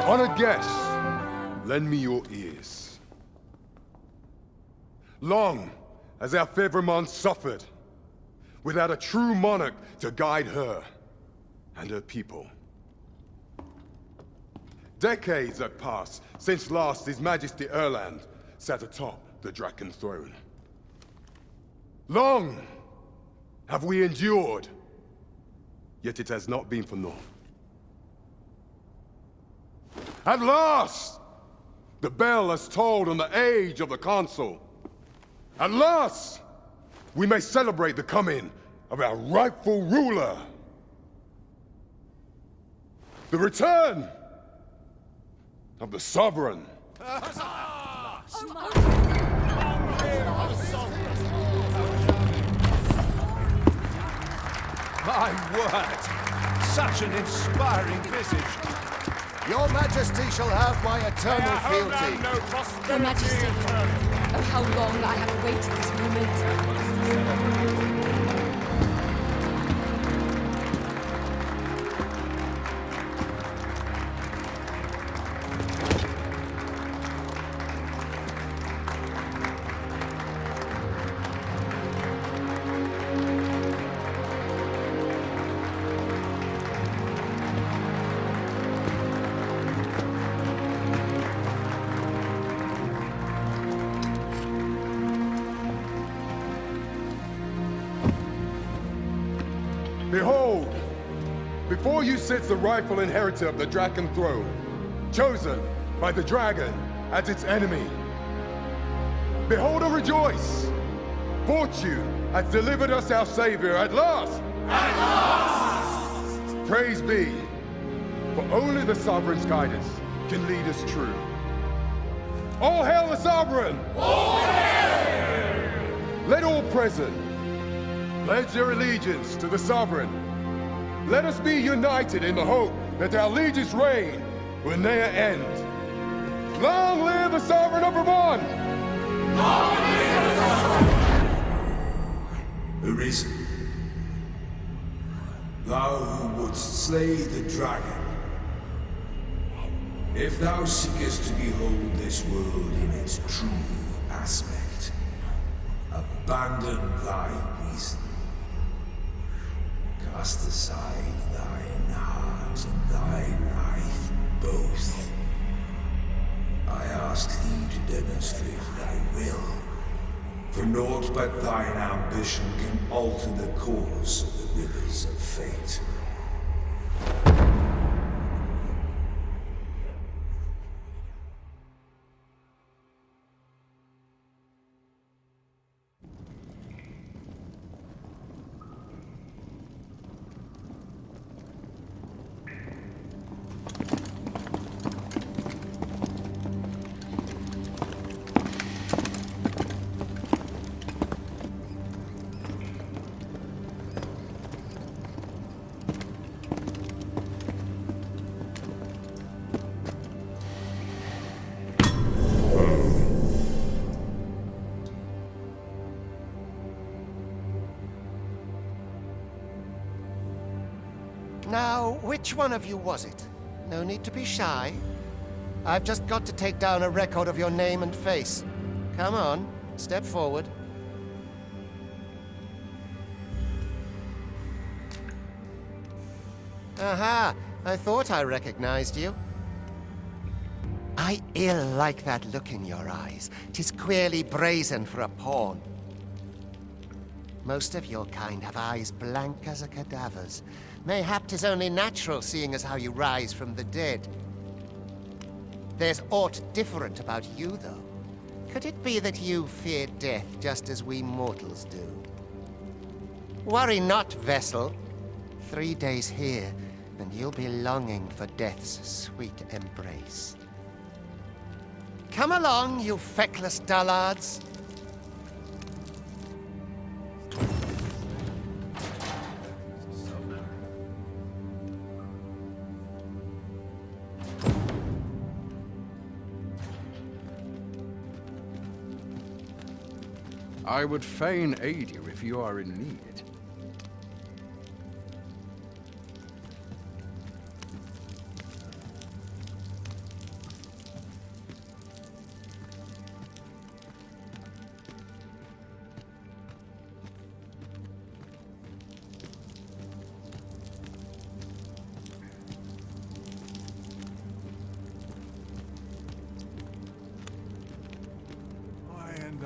Honored guests, lend me your ears. Long has our Fevrimon suffered, without a true monarch to guide her and her people. Decades have passed since last His Majesty Erland sat atop the Draken throne. Long have we endured, yet it has not been for naught. At last, the bell has tolled on the age of the Council. At last, we may celebrate the coming of our rightful ruler. The return of the Sovereign. My word! Such an inspiring visage! Your Majesty shall have my eternal fealty. Your Majesty, oh how long I have awaited this moment. Behold, before you sits the rightful inheritor of the Draken throne, chosen by the dragon as its enemy. Behold and rejoice! Fortune has delivered us our savior at last! At last! Praise be, for only the Sovereign's guidance can lead us true. All hail the Sovereign! All hail! Let all present pledge their allegiance to the Sovereign. Let us be united in the hope that our liege's reign will ne'er end. Long live the Sovereign of Vermont! Long live the Sovereign! Arisen, thou who wouldst slay the dragon, if thou seekest to behold this world in its true aspect, abandon thy reason. Cast aside thine heart and thy life both. I ask thee to demonstrate thy will, for naught but thine ambition can alter the course of the rivers of fate. Now, which one of you was it? No need to be shy. I've just got to take down a record of your name and face. Come on, step forward. Aha! I thought I recognized you. I ill like that look in your eyes. 'Tis queerly brazen for a pawn. Most of your kind have eyes blank as a cadaver's. Mayhap 'tis only natural, seeing as how you rise from the dead. There's aught different about you, though. Could it be that you fear death just as we mortals do? Worry not, vessel. 3 days here, and you'll be longing for death's sweet embrace. Come along, you feckless dullards. I would fain aid you if you are in need.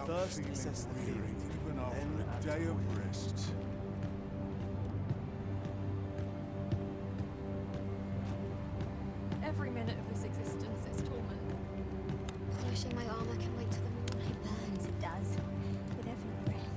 First, assess the theory, even after a day of rest. Every minute of this existence is torment. Polishing my armor can wait till the morning. Burns, it does. With every breath.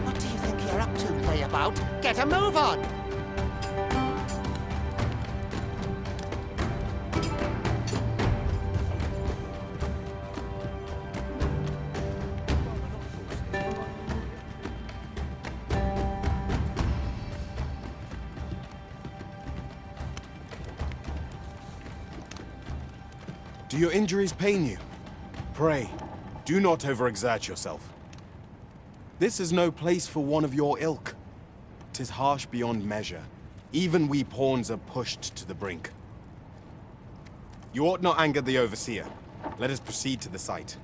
What do you think you're up to, layabout? Get a move on! Do your injuries pain you? Pray, do not overexert yourself. This is no place for one of your ilk. 'Tis harsh beyond measure. Even we pawns are pushed to the brink. You ought not anger the overseer. Let us proceed to the site.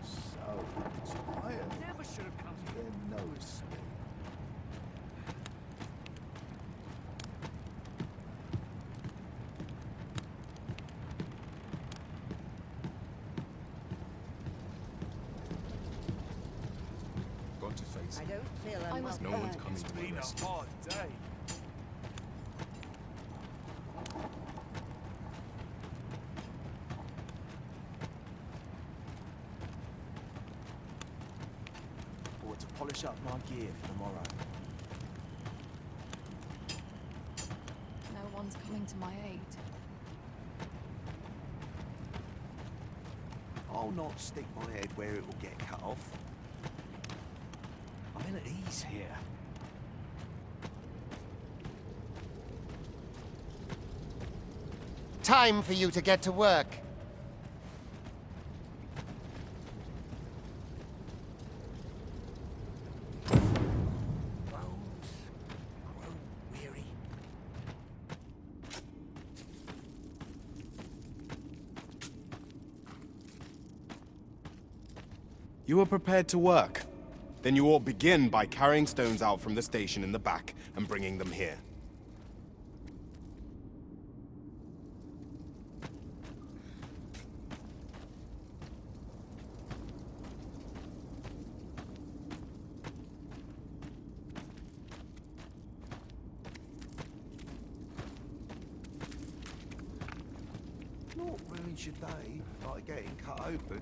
So tired. Never should have come to their nose. Got to face I it. don't feel I must No one's burn. coming It's to been my a rescue. hard day. Or to polish up my gear for tomorrow. No one's coming to my aid. I'll not stick my head where it will get cut off. I'm at ease here. Time for you to get to work. Weary. You are prepared to work. Then you ought begin by carrying stones out from the station in the back and bringing them here. Not ruins your day, like getting cut open.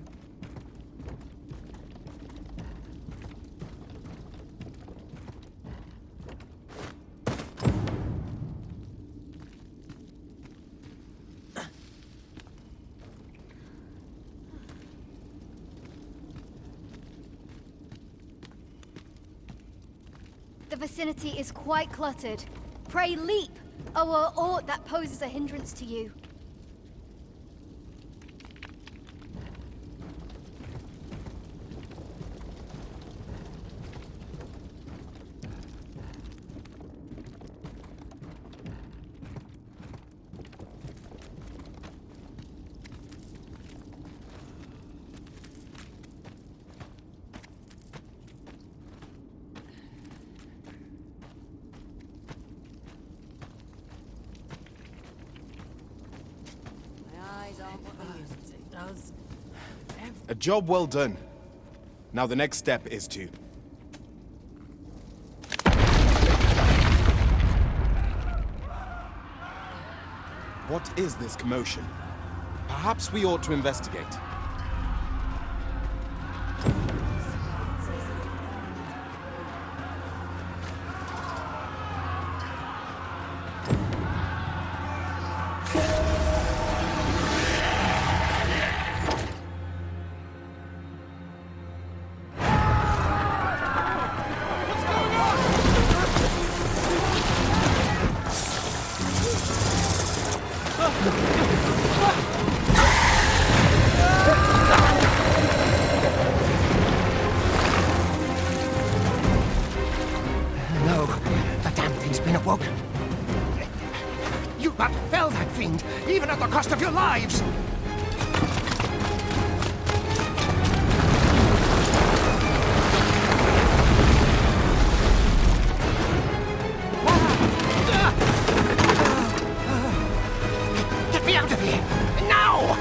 The vicinity is quite cluttered. Pray leap, or aught that poses a hindrance to you. A job well done. Now the next step is to... What is this commotion? Perhaps we ought to investigate. No, the damn thing's been awoken. You but fell that fiend, even at the cost of your lives! Get me out of here! Now!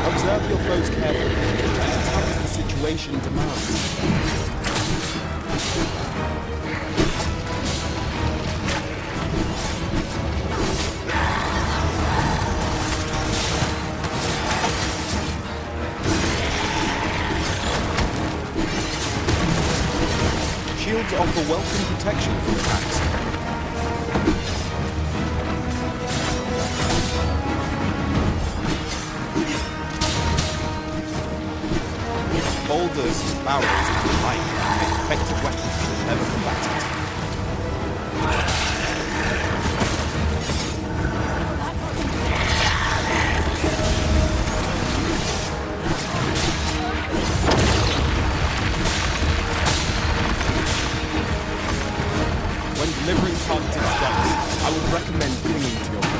Observe your foes carefully. Attack as the situation demands. Shields offer welcome protection from attacks. Boulders, barrels, and pike make effective weapons for clever combatants. When delivering targeted strikes, I would recommend clinging to your weapon.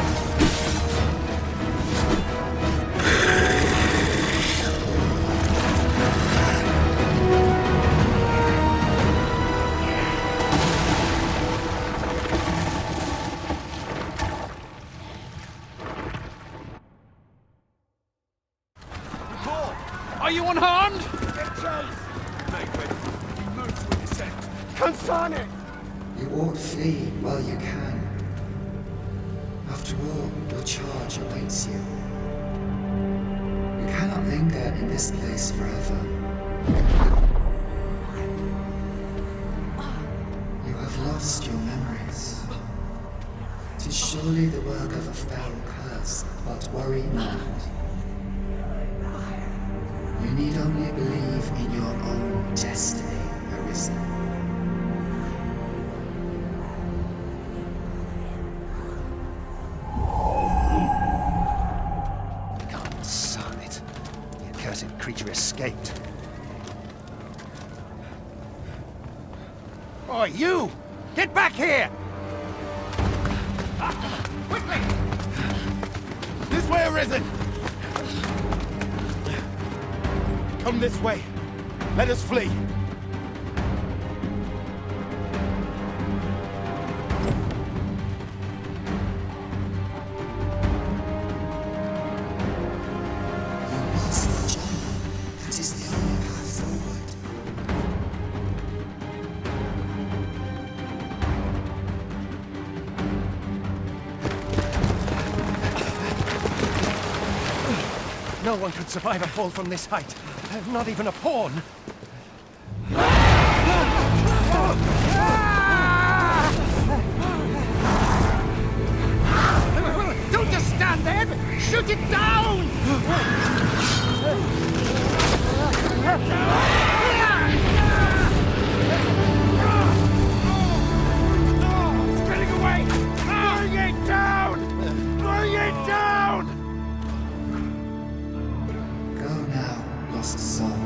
Are you unharmed? Get chased! Make ready. You know to intercept. Consane! You ought flee while you can. After all, your charge awaits you. You cannot linger in this place forever. You have lost your memories. 'Tis surely the work of a fell curse, but worry not. You need only believe in your own destiny, Arisen. Consane it. The accursed creature escaped. Oh, you! Get back here! Quickly! This way, Arisen! Come this way. Let us flee. You must jump. That is the only path forward. No one could survive a fall from this height. Not even a pawn. Don't just stand there! Shoot it down! It's getting away! Bring it down! Bring it down! Go now, lost soul.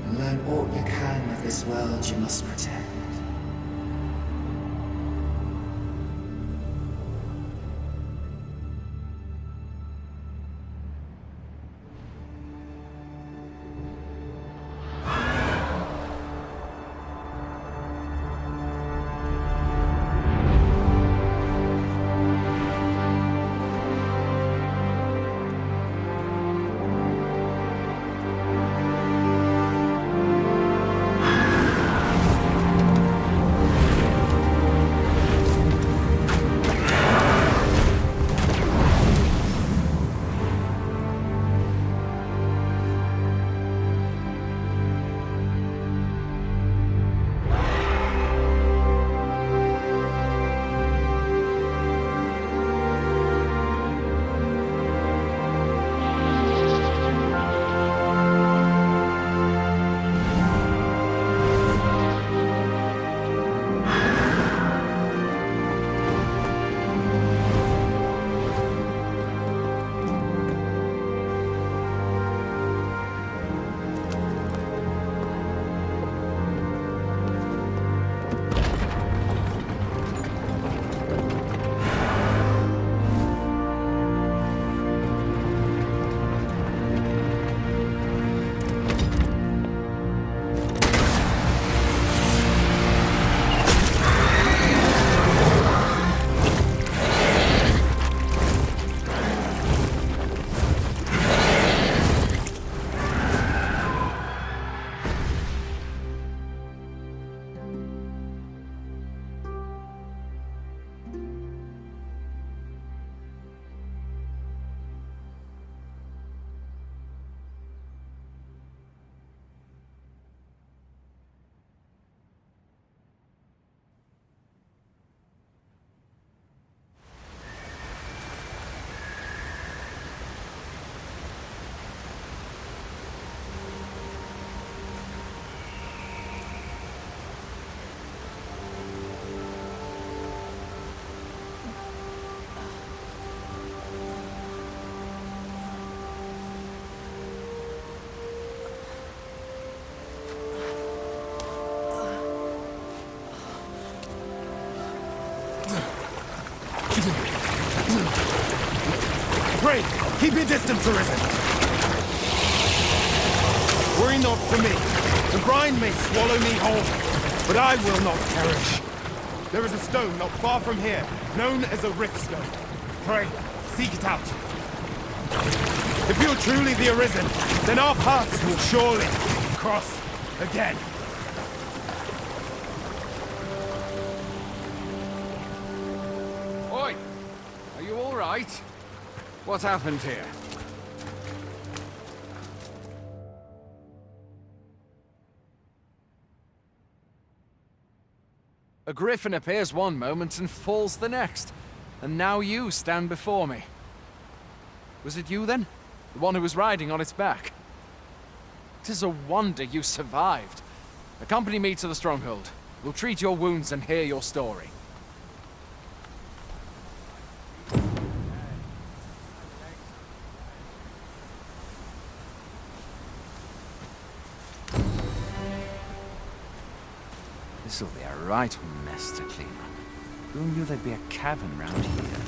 And learn all you can of this world you must protect. Keep your distance, Arisen! Worry not for me. The brine may swallow me whole, but I will not perish. There is a stone not far from here, known as a rift stone. Pray, seek it out. If you're truly the Arisen, then our paths will surely cross again. Oi! Are you all right? What happened here? A griffin appears one moment and falls the next. And now you stand before me. Was it you then? The one who was riding on its back? 'Tis a wonder you survived. Accompany me to the stronghold. We'll treat your wounds and hear your story. This'll be a right mess to clean up. Who knew there'd be a cavern round here?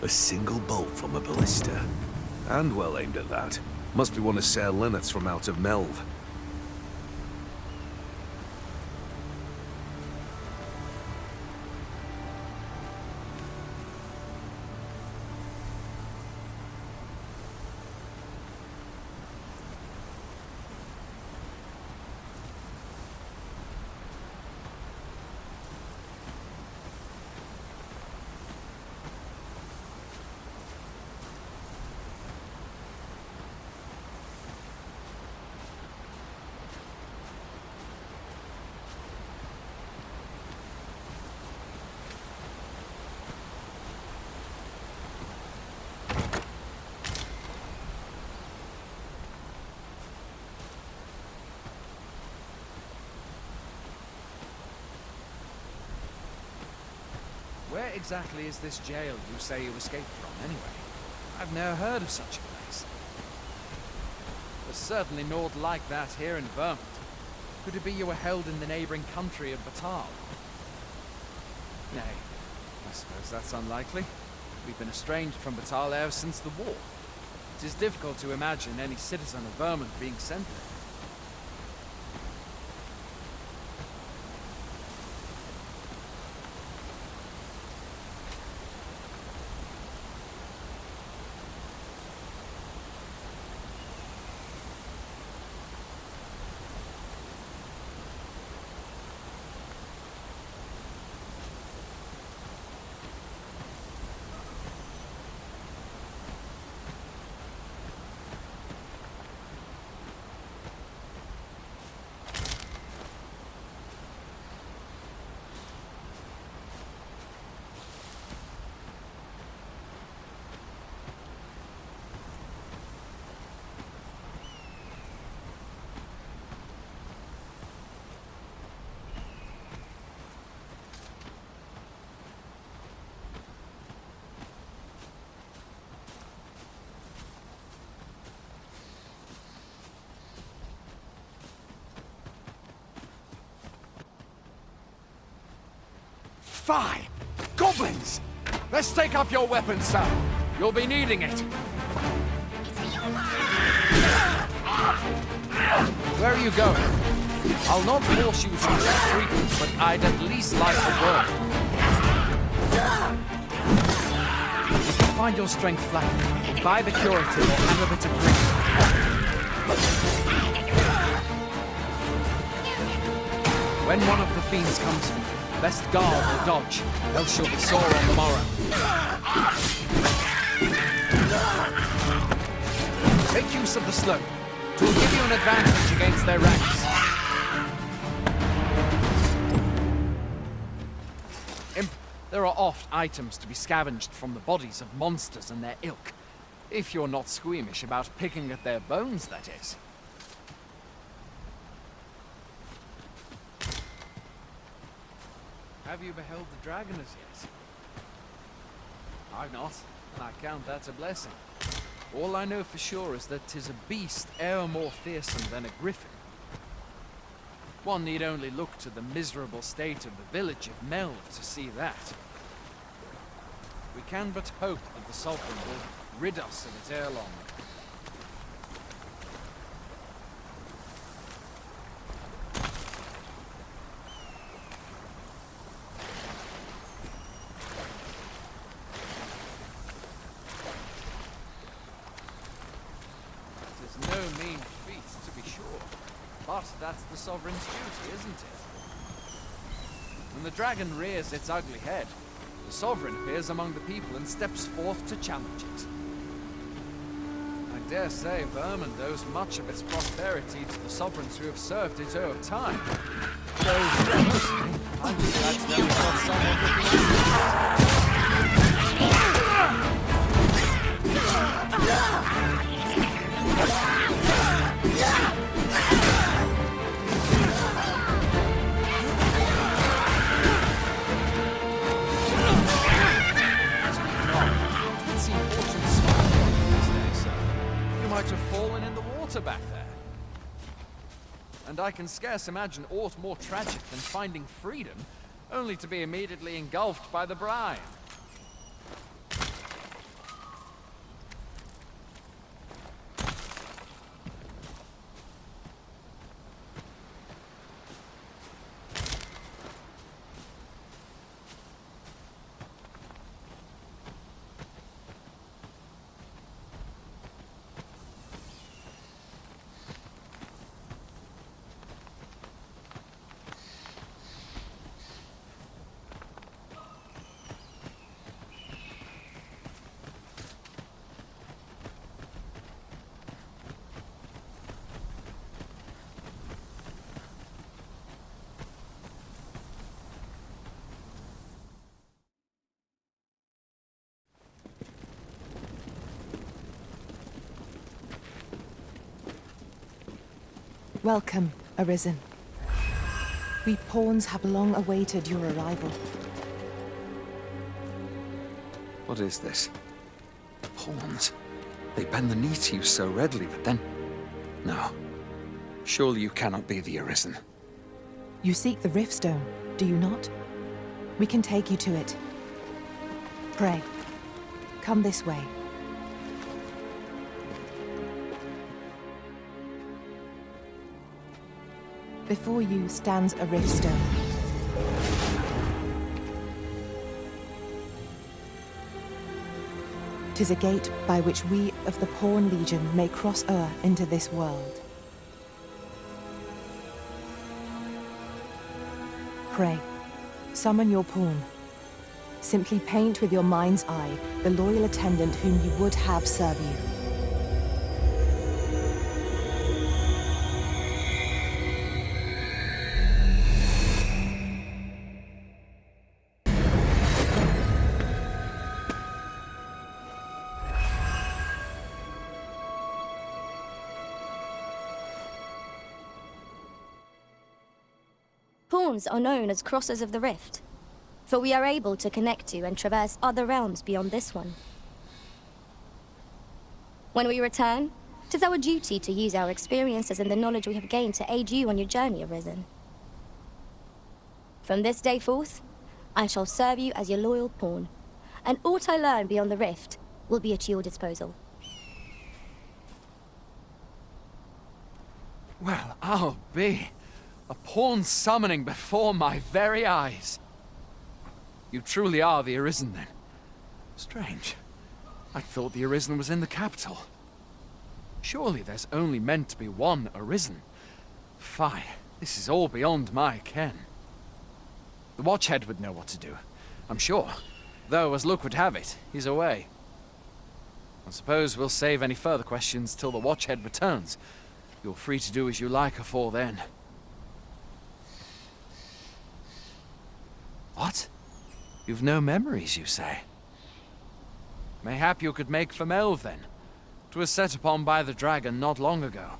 A single bolt from a ballista. And well aimed at that. Must be one of Ser Lineth's from out of Melve. Where exactly is this jail you say you escaped from, anyway? I've never heard of such a place. There's certainly naught like that here in Vermont. Could it be you were held in the neighboring country of Batal? Nay, I suppose that's unlikely. We've been estranged from Batal ever since the war. It is difficult to imagine any citizen of Vermont being sent there. Fie! Goblins! Let's take up your weapons, sir. You'll be needing it. Where are you going? I'll not force you to accept treatment, but I'd at least like a word. If you find your strength flagging, buy the curative or have a bit of grief. When one of the fiends comes for you, best guard or dodge, else you'll be sore on the morrow. Make use of the slope. It will give you an advantage against their ranks. Imp, there are oft items to be scavenged from the bodies of monsters and their ilk. If you're not squeamish about picking at their bones, that is. Have you beheld the dragon as yet? I've not, and I count that a blessing. All I know for sure is that 'tis a beast e'er more fearsome than a griffin. One need only look to the miserable state of the village of Melve to see that. We can but hope that the Sovereign will rid us of it ere long. It is no mean feat, to be sure, but that's the Sovereign's duty, isn't it? When the dragon rears its ugly head, the Sovereign appears among the people and steps forth to challenge it. I dare say Vermund owes much of its prosperity to the sovereigns who have served it over time. Though, personally, I'm just glad to know we've got someone looking might have fallen in the water back there. And I can scarce imagine aught more tragic than finding freedom, only to be immediately engulfed by the brine. Welcome, Arisen. We pawns have long awaited your arrival. What is this? Pawns? They bend the knee to you so readily, but then... No. Surely you cannot be the Arisen. You seek the Riftstone, do you not? We can take you to it. Pray, come this way. Before you stands a Riftstone. "'Tis a gate by which we of the Pawn Legion may cross o'er into this world. Pray, summon your pawn. Simply paint with your mind's eye the loyal attendant whom you would have serve you. Pawns are known as Crossers of the Rift, for we are able to connect to and traverse other realms beyond this one. When we return, 'tis our duty to use our experiences and the knowledge we have gained to aid you on your journey, Arisen. From this day forth, I shall serve you as your loyal pawn, and aught I learn beyond the Rift will be at your disposal. Well, I'll be. A pawn summoning before my very eyes. You truly are the Arisen, then. Strange. I thought the Arisen was in the capital. Surely there's only meant to be one Arisen. Fie, this is all beyond my ken. The Watchhead would know what to do, I'm sure. Though, as luck would have it, he's away. I suppose we'll save any further questions till the Watchhead returns. You're free to do as you like afore then. What? You've no memories, you say? Mayhap you could make for Melve, then. 'Twas set upon by the dragon not long ago.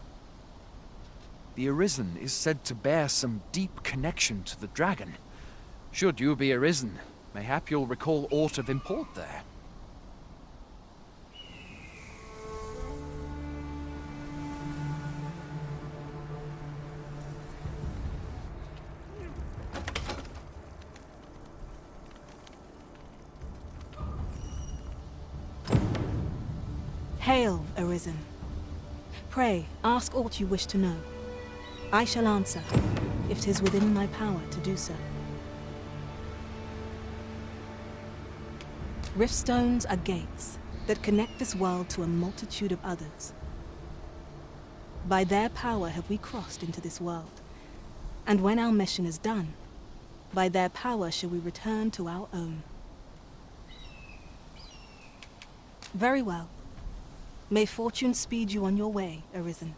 The Arisen is said to bear some deep connection to the dragon. Should you be Arisen, mayhap you'll recall aught of import there. Hail, Arisen. Pray, ask aught you wish to know. I shall answer, if 'tis within my power to do so. Riftstones are gates that connect this world to a multitude of others. By their power have we crossed into this world. And when our mission is done, by their power shall we return to our own. Very well. May fortune speed you on your way, Arisen.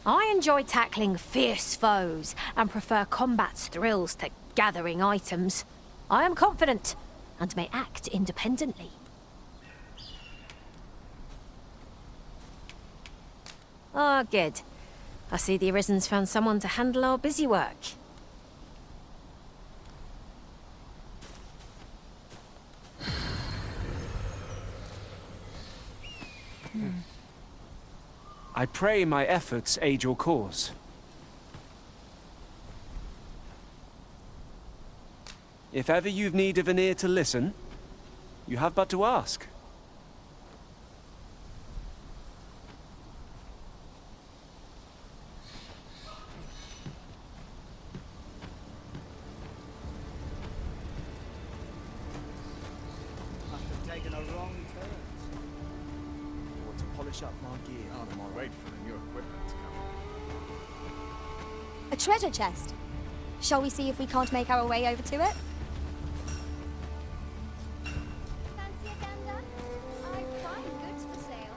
I enjoy tackling fierce foes and prefer combat's thrills to gathering items. I am confident and may act independently. Ah, good. I see the Arisen's found someone to handle our busy work. I pray my efforts aid your cause. If ever you've need of an ear to listen, you have but to ask. Must have taken a wrong turn. I want to polish up my gear. Wait for the new equipment to come. A treasure chest. Shall we see if we can't make our way over to it? Fancy a gander? I find goods for sale.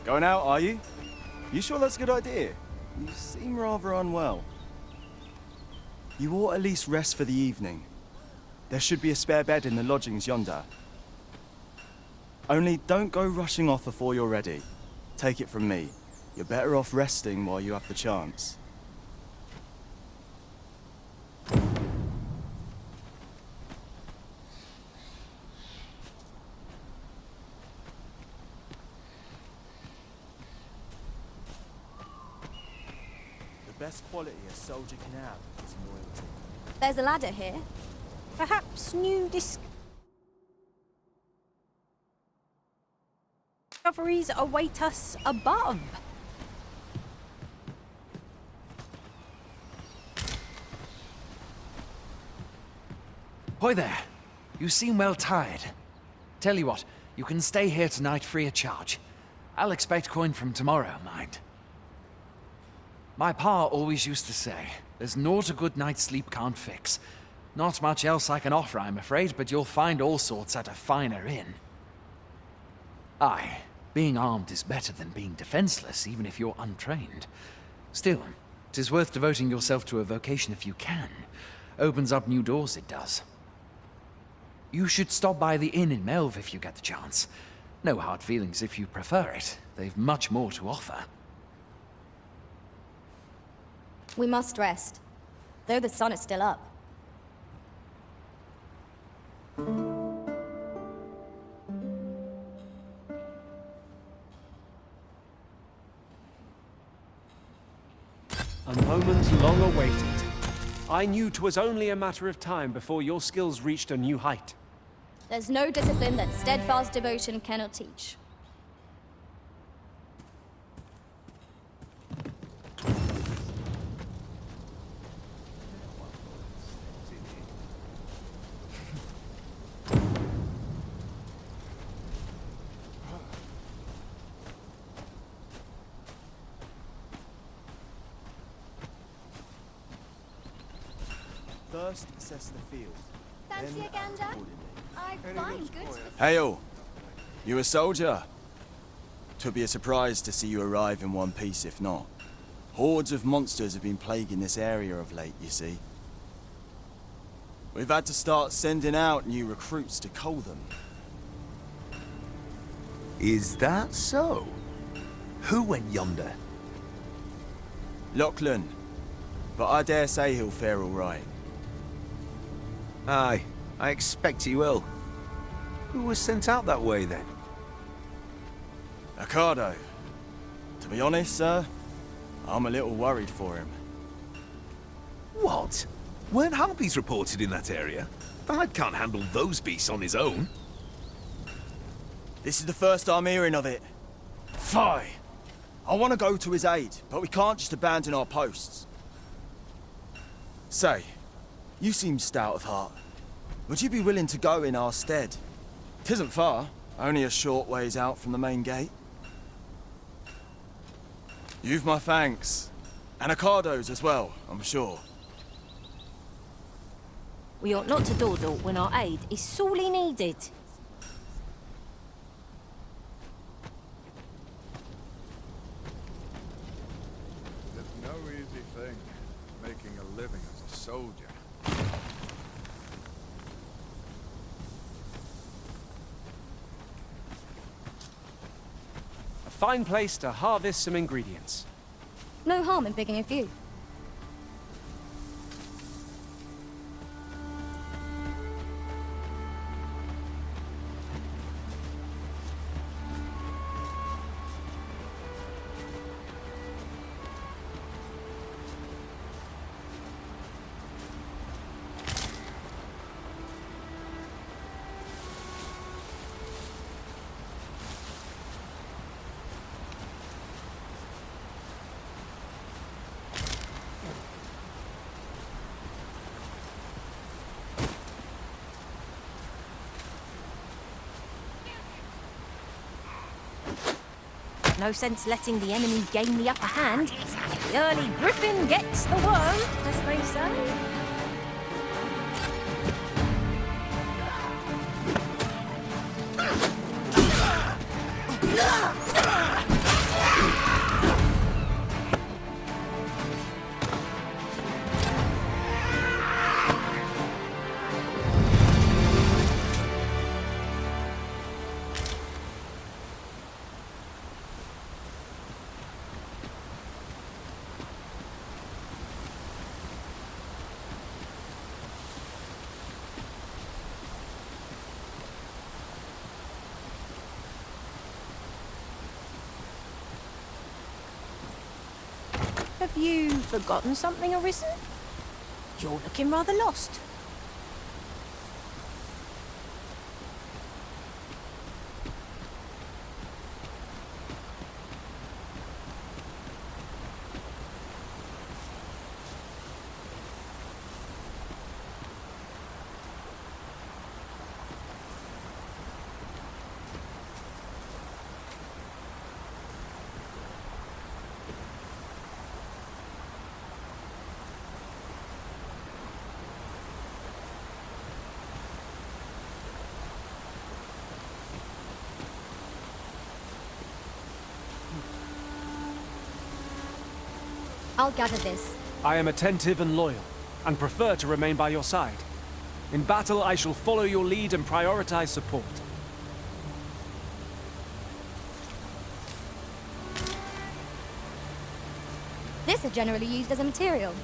Going out, are you? You sure that's a good idea? You seem rather unwell. You ought at least rest for the evening. There should be a spare bed in the lodgings yonder. Only don't go rushing off before you're ready. Take it from me. You're better off resting while you have the chance. The best quality a soldier can have is loyalty. There's a ladder here. Perhaps new discoveries await us above. Hoy there. You seem well tired. Tell you what, you can stay here tonight free of charge. I'll expect coin from tomorrow, mind. My pa always used to say, there's naught a good night's sleep can't fix. Not much else I can offer, I'm afraid, but you'll find all sorts at a finer inn. Aye, being armed is better than being defenseless, even if you're untrained. Still, 'tis worth devoting yourself to a vocation if you can. Opens up new doors, it does. You should stop by the inn in Melve if you get the chance. No hard feelings if you prefer it. They've much more to offer. We must rest, though the sun is still up. A moment long awaited. I knew 'twas only a matter of time before your skills reached a new height. There's no discipline that steadfast devotion cannot teach. First, assess the field. Fancy then a gander? act accordingly. I find goods for sale. Hail! You a soldier? 'Twould be a surprise to see you arrive in one piece if not. Hordes of monsters have been plaguing this area of late, you see. We've had to start sending out new recruits to cull them. Is that so? Who went yonder? Lachlan. But I dare say he'll fare all right. Aye, I expect he will. Who was sent out that way, then? Ricardo. To be honest, sir, I'm a little worried for him. What? Weren't harpies reported in that area? The lad can't handle those beasts on his own. This is the first I'm hearing of it. Fie! I want to go to his aid, but we can't just abandon our posts. Say, you seem stout of heart. Would you be willing to go in our stead? 'Tisn't far, only a short ways out from the main gate. You've my thanks. And Ricardo's as well, I'm sure. We ought not to dawdle when our aid is sorely needed. It's no easy thing, making a living as a soldier. A fine place to harvest some ingredients. No harm in picking a few. No sense letting the enemy gain the upper hand. The early griffin gets the worm, as they say. Have you forgotten something, Arisen? You're looking rather lost. I'll gather this. I am attentive and loyal, and prefer to remain by your side. In battle, I shall follow your lead and prioritize support. This is generally used as a material.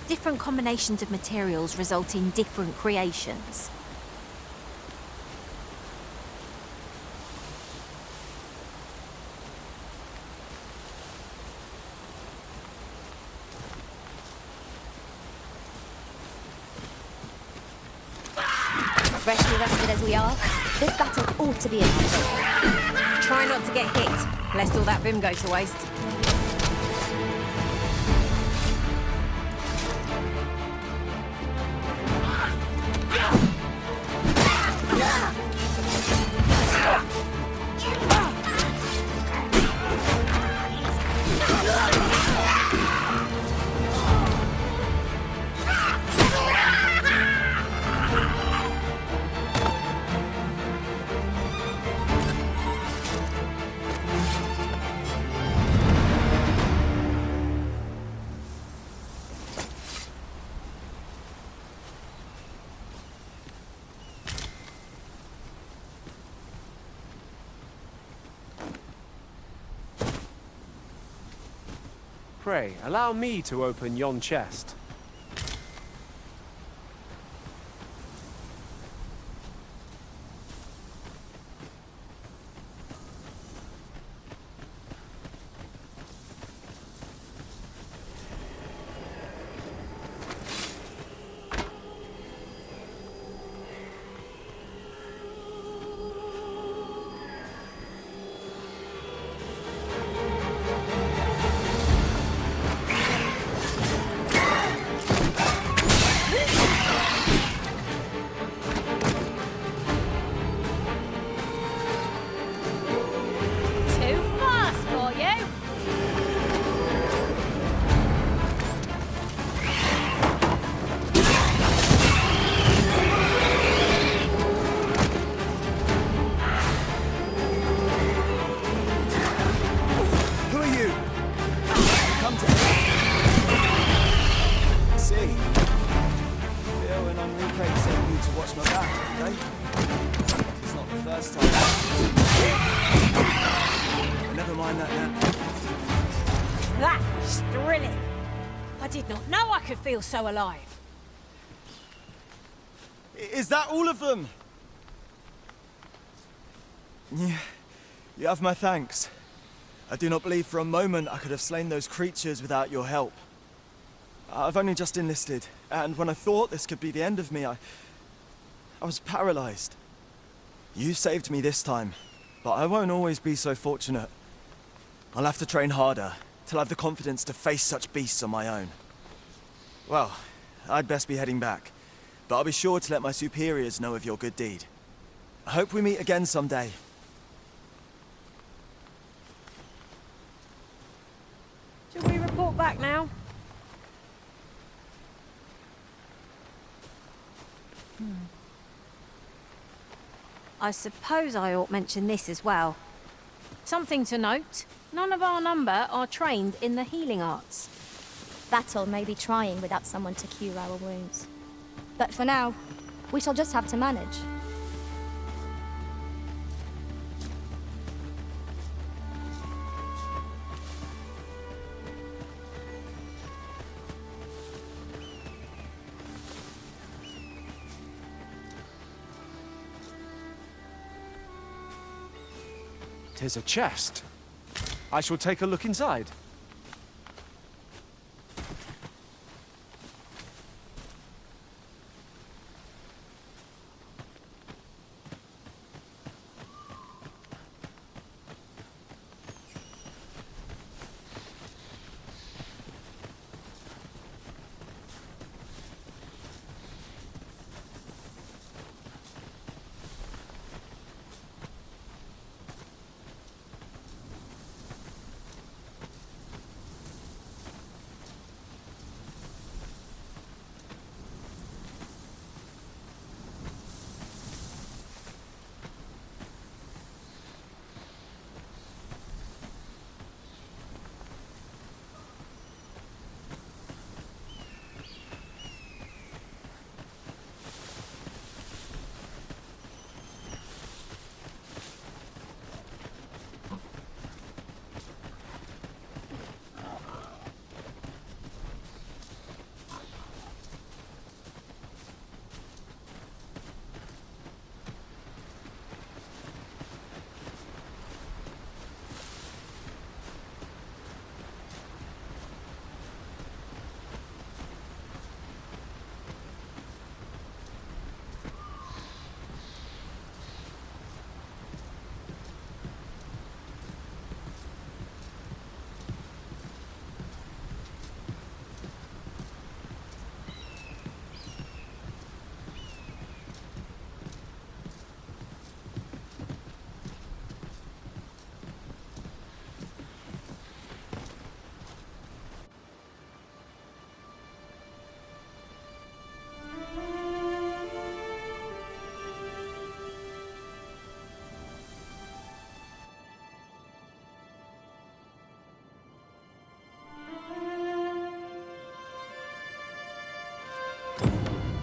Different combinations of materials result in different creations. Freshly rested as we are, this battle ought to be in our favor. Try not to get hit, lest all that vim go to waste. Pray, allow me to open yon chest. way. It's not the first time. Never mind that now. That was thrilling. I did not know I could feel so alive. Is that all of them? Yeah, you have my thanks. I do not believe for a moment I could have slain those creatures without your help. I've only just enlisted, and when I thought this could be the end of me, I was paralyzed. You saved me this time, but I won't always be so fortunate. I'll have to train harder, till I have the confidence to face such beasts on my own. Well, I'd best be heading back, but I'll be sure to let my superiors know of your good deed. I hope we meet again someday. Shall we report back now? I suppose I ought mention this as well. Something to note, none of our number are trained in the healing arts. Battle may be trying without someone to cure our wounds. But for now, we shall just have to manage. Tis a chest. I shall take a look inside.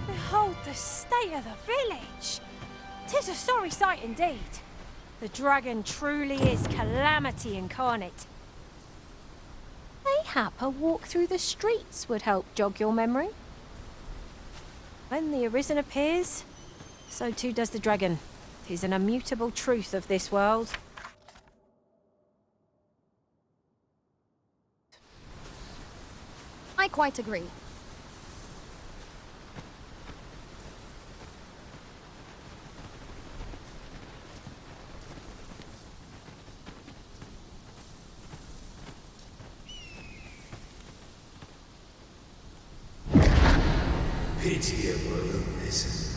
Behold the state of the village! 'Tis a sorry sight indeed. The dragon truly is calamity incarnate. Mayhap a walk through the streets would help jog your memory. When the Arisen appears, so too does the dragon. 'Tis an immutable truth of this world. I quite agree. Pitiable listen.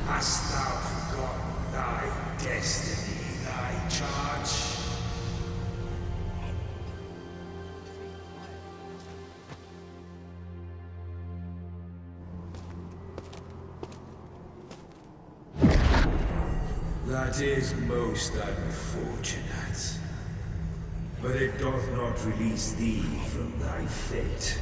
Hast thou forgotten thy destiny, thy charge? That is most unfortunate. But it doth not release thee from thy fate.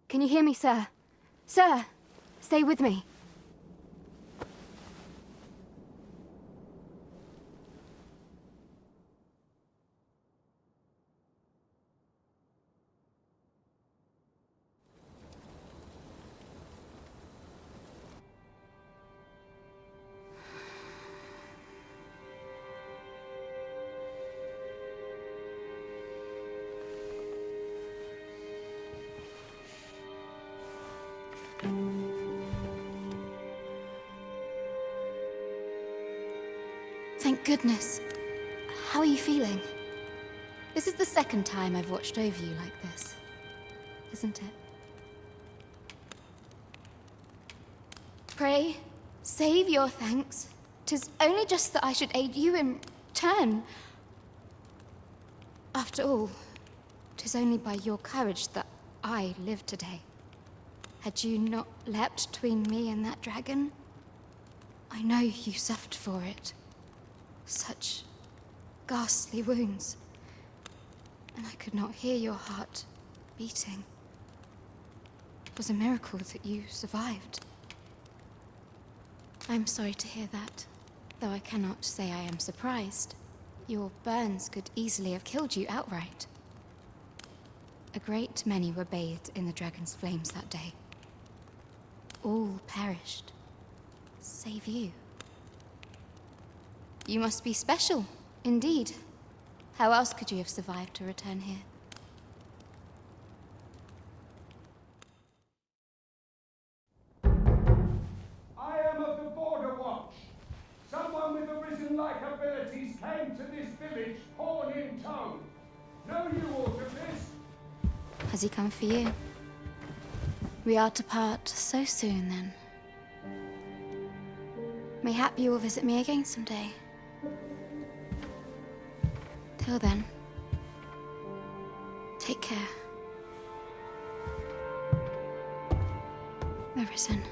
Can you hear me, sir? Sir, stay with me. Thank goodness. How are you feeling? This is the second time I've watched over you like this, isn't it? Pray, save your thanks. 'Tis only just that I should aid you in turn. After all, 'tis only by your courage that I live today. Had you not leapt between me and that dragon, I know you suffered for it. Such ghastly wounds. And I could not hear your heart beating. It was a miracle that you survived. I'm sorry to hear that, though I cannot say I am surprised. Your burns could easily have killed you outright. A great many were bathed in the dragon's flames that day. All perished, save you. You must be special, indeed. How else could you have survived to return here? with Arisen-like abilities came to this village, horn in tow. Know you aught of this? Has he come for you? We are to part so soon, then. Mayhap you will visit me again someday. Till then, take care. Arisen.